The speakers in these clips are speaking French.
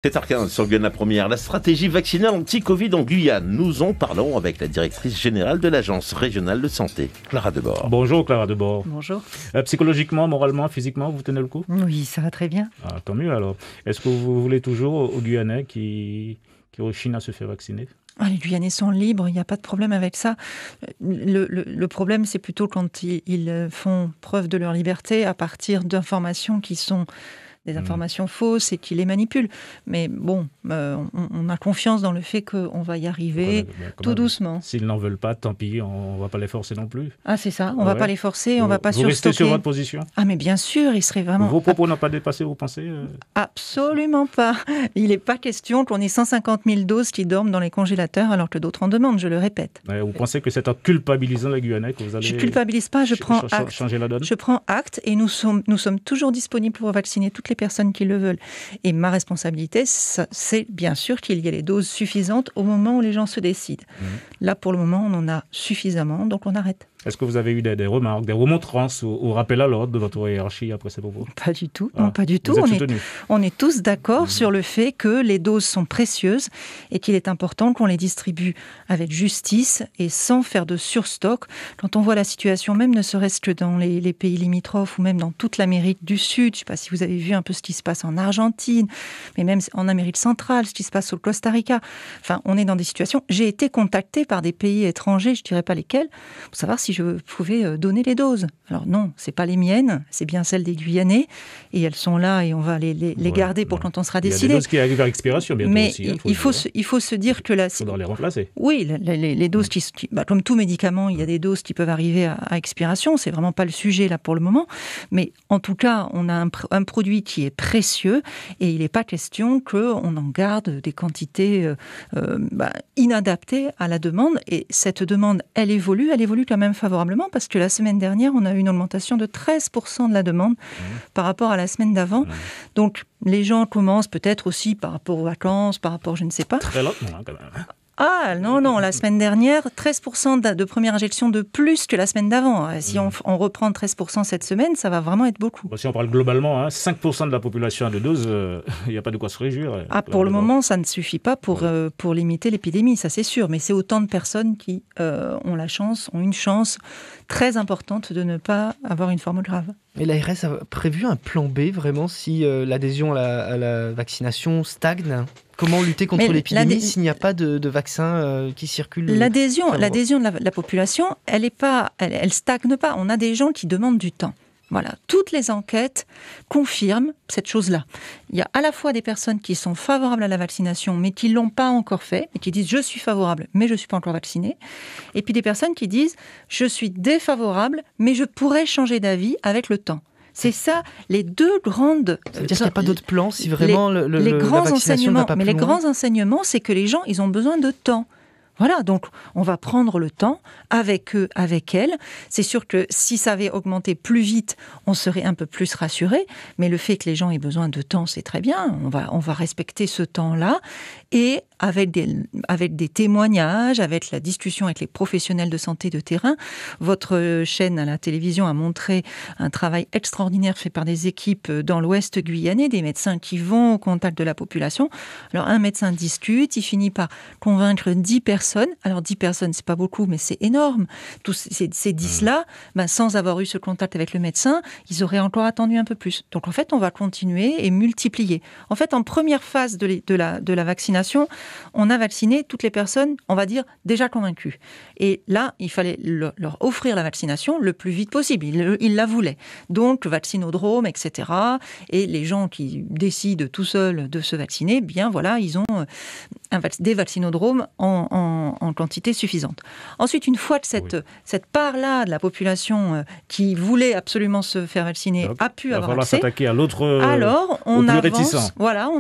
7h15 sur Guyane la première, la stratégie vaccinale anti-Covid en Guyane. Nous en parlons avec la directrice générale de l'Agence régionale de santé, Clara Debord. Bonjour Clara Debord. Bonjour. Psychologiquement, moralement, physiquement, vous tenez le coup ? Oui, ça va très bien. Ah, tant mieux alors. Est-ce que vous voulez toujours aux Guyanais qui rechignent à se faire vacciner ? Les Guyanais sont libres, il n'y a pas de problème avec ça. Le problème, c'est plutôt quand ils font preuve de leur liberté à partir d'informations qui sont des informations fausses et qui les manipulent. Mais bon, on a confiance dans le fait qu'on va y arriver tout doucement. S'ils n'en veulent pas, tant pis, on ne va pas les forcer non plus. Ah, c'est ça, on ne va pas les forcer, on ne va pas surstocker. Vous restez sur votre position ? Ah, mais bien sûr, il serait vraiment... Vos propos n'ont pas dépassé vos pensées Absolument pas. Il n'est pas question qu'on ait 150 000 doses qui dorment dans les congélateurs alors que d'autres en demandent, je le répète. Vous pensez que c'est en culpabilisant les Guyanais que vous allez... Je ne culpabilise pas, je prends acte. Changer la donne ? Je prends acte et nous sommes toujours disponibles pour vacciner toutes les personnes qui le veulent. Et ma responsabilité, c'est bien sûr qu'il y ait les doses suffisantes au moment où les gens se décident. Là, pour le moment, on en a suffisamment, donc on arrête. Est-ce que vous avez eu des remarques, des remontrances ou rappels à l'ordre de votre hiérarchie après ces propos ? Pas du tout, non, pas du tout. On est tous d'accord sur le fait que les doses sont précieuses et qu'il est important qu'on les distribue avec justice et sans faire de surstock. Quand on voit la situation, même ne serait-ce que dans les pays limitrophes ou même dans toute l'Amérique du Sud, je ne sais pas si vous avez vu un peu ce qui se passe en Argentine, mais même en Amérique centrale, ce qui se passe au Costa Rica. Enfin, on est dans des situations... J'ai été contactée par des pays étrangers, je ne dirais pas lesquels, pour savoir si je pouvais donner les doses. Alors non, c'est pas les miennes, c'est bien celles des Guyanais, et elles sont là et on va les garder pour quand on sera décidé. Il y a des doses qui arrivent à expiration bientôt mais aussi. Il faut se dire que là... Il faudra les remplacer. Oui, les doses comme tout médicament, il y a des doses qui peuvent arriver à expiration, c'est vraiment pas le sujet là pour le moment, mais en tout cas, on a un produit qui est précieux et il n'est pas question qu'on en garde des quantités inadaptées à la demande, et cette demande, elle évolue quand même favorablement, parce que la semaine dernière, on a eu une augmentation de 13% de la demande par rapport à la semaine d'avant. Donc, les gens commencent peut-être aussi par rapport aux vacances, par rapport, je ne sais pas. Très lentement, quand même. Ah non, la semaine dernière, 13% de première injection de plus que la semaine d'avant. Si on reprend 13% cette semaine, ça va vraiment être beaucoup. Si on parle globalement, 5% de la population a deux doses, il n'y a pas de quoi se réjouir. Pour le moment, ça ne suffit pas pour limiter l'épidémie, ça c'est sûr. Mais c'est autant de personnes qui ont une chance très importante de ne pas avoir une forme grave. Et l'ARS a prévu un plan B, vraiment, si l'adhésion à la vaccination stagne ? Comment lutter contre l'épidémie s'il n'y a pas de vaccin qui circule ? L'adhésion de la population, elle stagne pas. On a des gens qui demandent du temps. Voilà, toutes les enquêtes confirment cette chose-là. Il y a à la fois des personnes qui sont favorables à la vaccination, mais qui ne l'ont pas encore fait, et qui disent « je suis favorable, mais je ne suis pas encore vacciné ». Et puis des personnes qui disent « je suis défavorable, mais je pourrais changer d'avis avec le temps ». C'est ça, les deux grandes... Ça veut dire qu'il n'y a pas d'autre plan si vraiment la vaccination n'a pas plus loin. Mais les grands enseignements, c'est que les gens, ils ont besoin de temps. Voilà, donc on va prendre le temps avec eux, avec elles. C'est sûr que si ça avait augmenté plus vite, on serait un peu plus rassuré. Mais le fait que les gens aient besoin de temps, c'est très bien. On va respecter ce temps-là. Et avec des témoignages, avec la discussion avec les professionnels de santé de terrain, votre chaîne à la télévision a montré un travail extraordinaire fait par des équipes dans l'ouest guyanais, des médecins qui vont au contact de la population. Alors un médecin discute, il finit par convaincre 10 personnes. Alors 10 personnes, c'est pas beaucoup, mais c'est énorme. Tous ces 10-là, sans avoir eu ce contact avec le médecin, ils auraient encore attendu un peu plus. Donc en fait, on va continuer et multiplier. En fait, en première phase de la vaccination, on a vacciné toutes les personnes, on va dire, déjà convaincues. Et là, il fallait leur offrir la vaccination le plus vite possible. Ils la voulaient. Donc, vaccinodrome, etc. Et les gens qui décident tout seuls de se vacciner, bien voilà, ils ont des vaccinodromes en quantité suffisante. Ensuite, une fois que cette part-là de la population qui voulait absolument se faire vacciner a pu avoir accès, s'attaquer à l'autre, alors on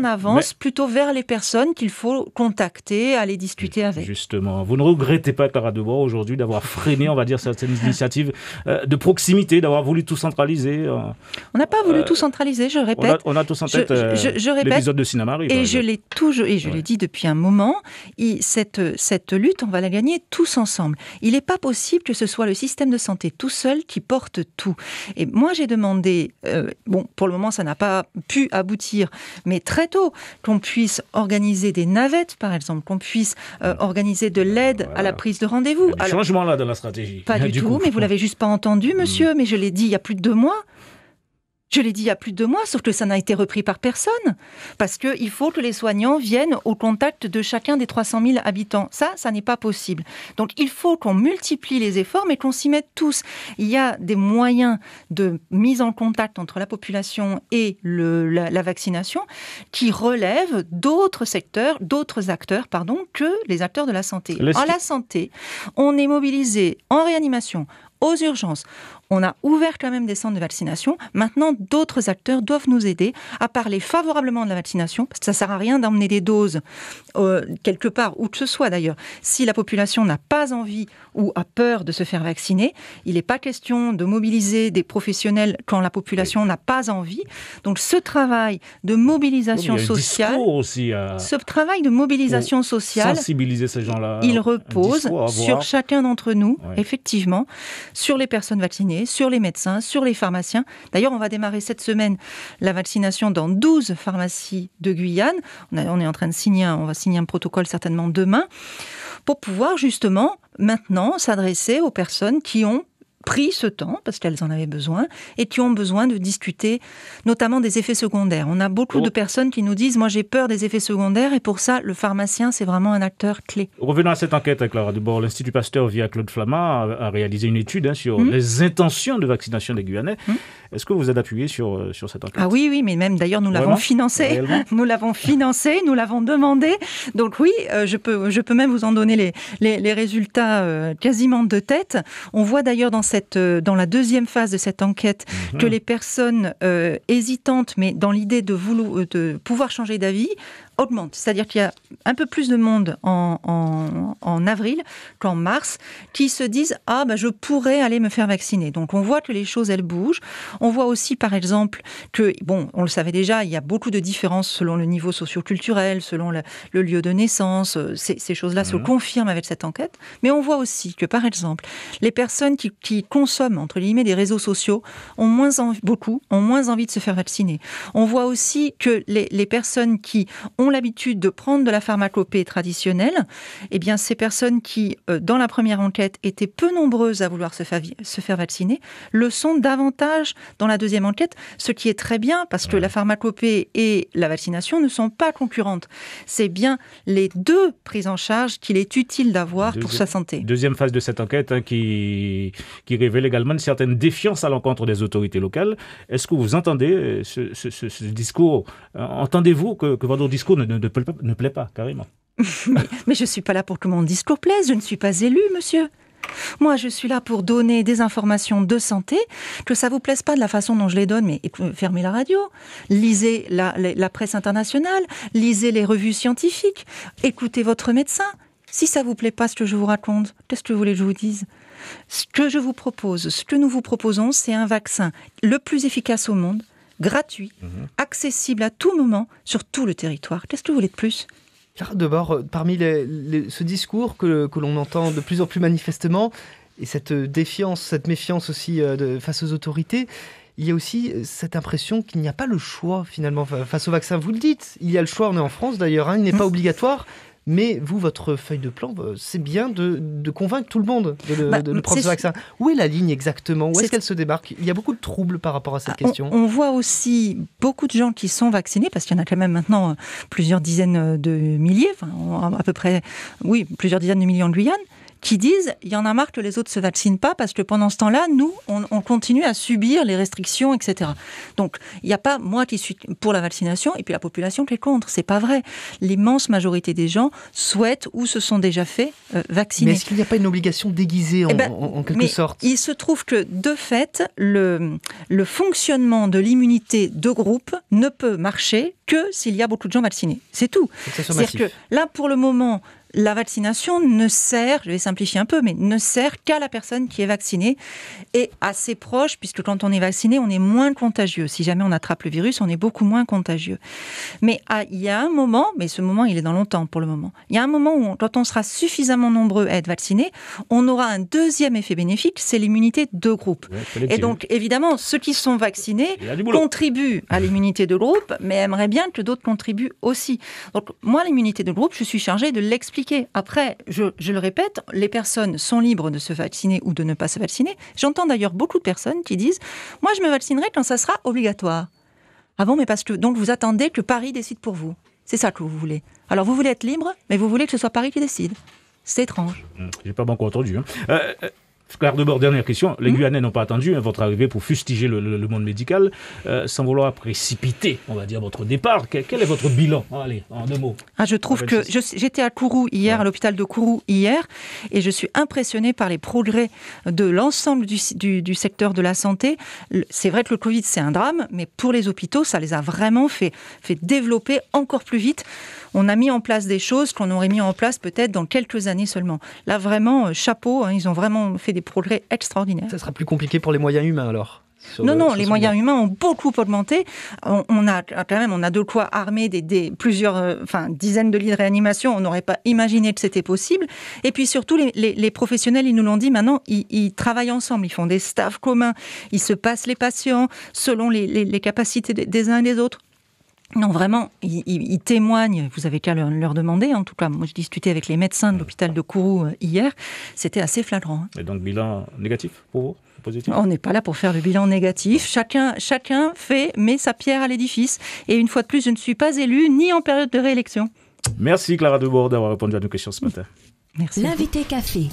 avance plutôt vers les personnes qu'il faut contacter, aller discuter avec. Justement, vous ne regrettez pas, Clara Debord, aujourd'hui d'avoir freiné, on va dire, certaines initiatives de proximité, d'avoir voulu tout centraliser On n'a pas voulu tout centraliser, je répète. On a tous en tête l'épisode de Sinnamary. Et je l'ai dit depuis un moment, cette lutte, on va la gagner tous ensemble. Il n'est pas possible que ce soit le système de santé tout seul qui porte tout. Et moi, j'ai demandé, pour le moment, ça n'a pas pu aboutir, mais très tôt, qu'on puisse organiser des navettes, par exemple, qu'on puisse organiser de l'aide à la prise de rendez-vous. Il y a du changement là dans la stratégie. Pas du tout, mais vous l'avez juste pas entendu, monsieur, mais je l'ai dit il y a plus de 2 mois. Sauf que ça n'a été repris par personne. Parce qu'il faut que les soignants viennent au contact de chacun des 300 000 habitants. Ça n'est pas possible. Donc il faut qu'on multiplie les efforts, mais qu'on s'y mette tous. Il y a des moyens de mise en contact entre la population et la vaccination qui relèvent d'autres acteurs que les acteurs de la santé. En la santé, on est mobilisé en réanimation, aux urgences. On a ouvert quand même des centres de vaccination. Maintenant, d'autres acteurs doivent nous aider à parler favorablement de la vaccination, parce que ça ne sert à rien d'emmener des doses quelque part, où que ce soit d'ailleurs. Si la population n'a pas envie ou a peur de se faire vacciner, il n'est pas question de mobiliser des professionnels quand la population n'a pas envie. Donc ce travail de mobilisation sociale, sensibiliser ces gens-là, il repose sur chacun d'entre nous, effectivement, sur les personnes vaccinées, sur les médecins, sur les pharmaciens. D'ailleurs, on va démarrer cette semaine la vaccination dans 12 pharmacies de Guyane. On est en train de signer un protocole certainement demain pour pouvoir justement maintenant s'adresser aux personnes qui ont pris ce temps, parce qu'elles en avaient besoin, et qui ont besoin de discuter notamment des effets secondaires. On a beaucoup de personnes qui nous disent « moi j'ai peur des effets secondaires » et pour ça, le pharmacien, c'est vraiment un acteur clé. Revenons à cette enquête, Clara Debord. L'Institut Pasteur, via Claude Flamand, a réalisé une étude sur les intentions de vaccination des Guyanais. Est-ce que vous êtes appuyé sur cette enquête ? Ah oui, mais même d'ailleurs nous l'avons financé. Nous l'avons financé, nous l'avons demandé. Donc oui, je peux même vous en donner les résultats quasiment de tête. On voit d'ailleurs dans la deuxième phase de cette enquête que les personnes hésitantes, mais dans l'idée de pouvoir changer d'avis, augmente. C'est-à-dire qu'il y a un peu plus de monde en avril qu'en mars qui se disent « Ah, je pourrais aller me faire vacciner ». Donc on voit que les choses, elles bougent. On voit aussi, par exemple, que, on le savait déjà, il y a beaucoup de différences selon le niveau socio-culturel, selon le lieu de naissance. Ces choses-là se confirment avec cette enquête. Mais on voit aussi que, par exemple, les personnes qui consomment, entre guillemets, des réseaux sociaux ont moins envie de se faire vacciner. On voit aussi que les personnes qui ont l'habitude de prendre de la pharmacopée traditionnelle, eh bien, ces personnes qui, dans la première enquête, étaient peu nombreuses à vouloir se faire vacciner, le sont davantage dans la deuxième enquête, ce qui est très bien, parce que la pharmacopée et la vaccination ne sont pas concurrentes. C'est bien les deux prises en charge qu'il est utile d'avoir pour sa santé. Deuxième phase de cette enquête qui révèle également une certaine défiance à l'encontre des autorités locales. Est-ce que vous entendez ce discours ? Entendez-vous que votre discours ne plaît pas, carrément ? mais je ne suis pas là pour que mon discours plaise, je ne suis pas élue, monsieur. Moi, je suis là pour donner des informations de santé, que ça vous plaise pas de la façon dont je les donne, mais fermez la radio, lisez la presse internationale, lisez les revues scientifiques, écoutez votre médecin. Si ça vous plaît pas ce que je vous raconte, qu'est-ce que vous voulez que je vous dise ? Ce que nous vous proposons, c'est un vaccin le plus efficace au monde, gratuit, accessible à tout moment, sur tout le territoire. Qu'est-ce que vous voulez de plus ? Clara Debord, parmi ce discours que l'on entend de plus en plus manifestement, et cette défiance, cette méfiance aussi face aux autorités, il y a aussi cette impression qu'il n'y a pas le choix finalement face au vaccin. Vous le dites, il y a le choix, on est en France d'ailleurs, il n'est pas obligatoire. Mais vous, votre feuille de plan, c'est bien de convaincre tout le monde de prendre ce vaccin. Où est la ligne exactement ? Où est-ce qu'elle se démarque ? Il y a beaucoup de troubles par rapport à cette question. On voit aussi beaucoup de gens qui sont vaccinés, parce qu'il y en a quand même maintenant plusieurs dizaines de milliers, à peu près, plusieurs dizaines de millions en Guyane, qui disent il y en a marre que les autres se vaccinent pas parce que pendant ce temps-là, nous, on continue à subir les restrictions, etc. Donc, il n'y a pas moi qui suis pour la vaccination et puis la population qui est contre. C'est pas vrai. L'immense majorité des gens souhaitent ou se sont déjà fait vacciner. Mais est-ce qu'il n'y a pas une obligation déguisée en quelque sorte ? Il se trouve que, de fait, le fonctionnement de l'immunité de groupe ne peut marcher que s'il y a beaucoup de gens vaccinés. C'est tout. C'est-à-dire que là, pour le moment, la vaccination ne sert, je vais simplifier un peu, mais ne sert qu'à la personne qui est vaccinée et à ses proches, puisque quand on est vacciné, on est moins contagieux. Si jamais on attrape le virus, on est beaucoup moins contagieux. Mais il y a un moment, mais ce moment, il est dans longtemps pour le moment, il y a un moment où, quand on sera suffisamment nombreux à être vaccinés, on aura un deuxième effet bénéfique, c'est l'immunité de groupe. Ouais, et donc, évidemment, ceux qui sont vaccinés contribuent à l'immunité de groupe, mais aimeraient bien que d'autres contribuent aussi. Donc, moi, l'immunité de groupe, je suis chargée de l'expliquer. Après, je le répète, les personnes sont libres de se vacciner ou de ne pas se vacciner. J'entends d'ailleurs beaucoup de personnes qui disent « Moi, je me vaccinerai quand ça sera obligatoire. » Ah bon, mais parce que donc vous attendez que Paris décide pour vous. C'est ça que vous voulez. Alors, vous voulez être libre, mais vous voulez que ce soit Paris qui décide. C'est étrange. J'ai pas beaucoup entendu. Claire Debord, dernière question. Les Guyanais n'ont pas attendu votre arrivée pour fustiger le monde médical. Sans vouloir précipiter, on va dire, votre départ, quel est votre bilan ? Allez, en 2 mots. Je trouve que j'étais à Kourou hier, à l'hôpital de Kourou hier, et je suis impressionnée par les progrès de l'ensemble du secteur de la santé. C'est vrai que le Covid, c'est un drame, mais pour les hôpitaux, ça les a vraiment fait développer encore plus vite. On a mis en place des choses qu'on aurait mis en place peut-être dans quelques années seulement. Là, vraiment, chapeau, ils ont vraiment fait des progrès extraordinaires. Ça sera plus compliqué pour les moyens humains, alors ? Non, les moyens humains ont beaucoup augmenté. On a de quoi armer plusieurs dizaines de lits de réanimation. On n'aurait pas imaginé que c'était possible. Et puis surtout, les professionnels, ils nous l'ont dit, maintenant, ils travaillent ensemble. Ils font des staffs communs. Ils se passent les patients selon les capacités des uns et des autres. Non, vraiment, ils témoignent, vous avez qu'à leur demander. En tout cas, moi, je discutais avec les médecins de l'hôpital de Kourou hier. C'était assez flagrant. Et donc, bilan négatif pour vous ? Positif ? On n'est pas là pour faire le bilan négatif. Chacun met sa pierre à l'édifice. Et une fois de plus, je ne suis pas élue ni en période de réélection. Merci Clara Debord d'avoir répondu à nos questions ce matin. Merci. L'invité café.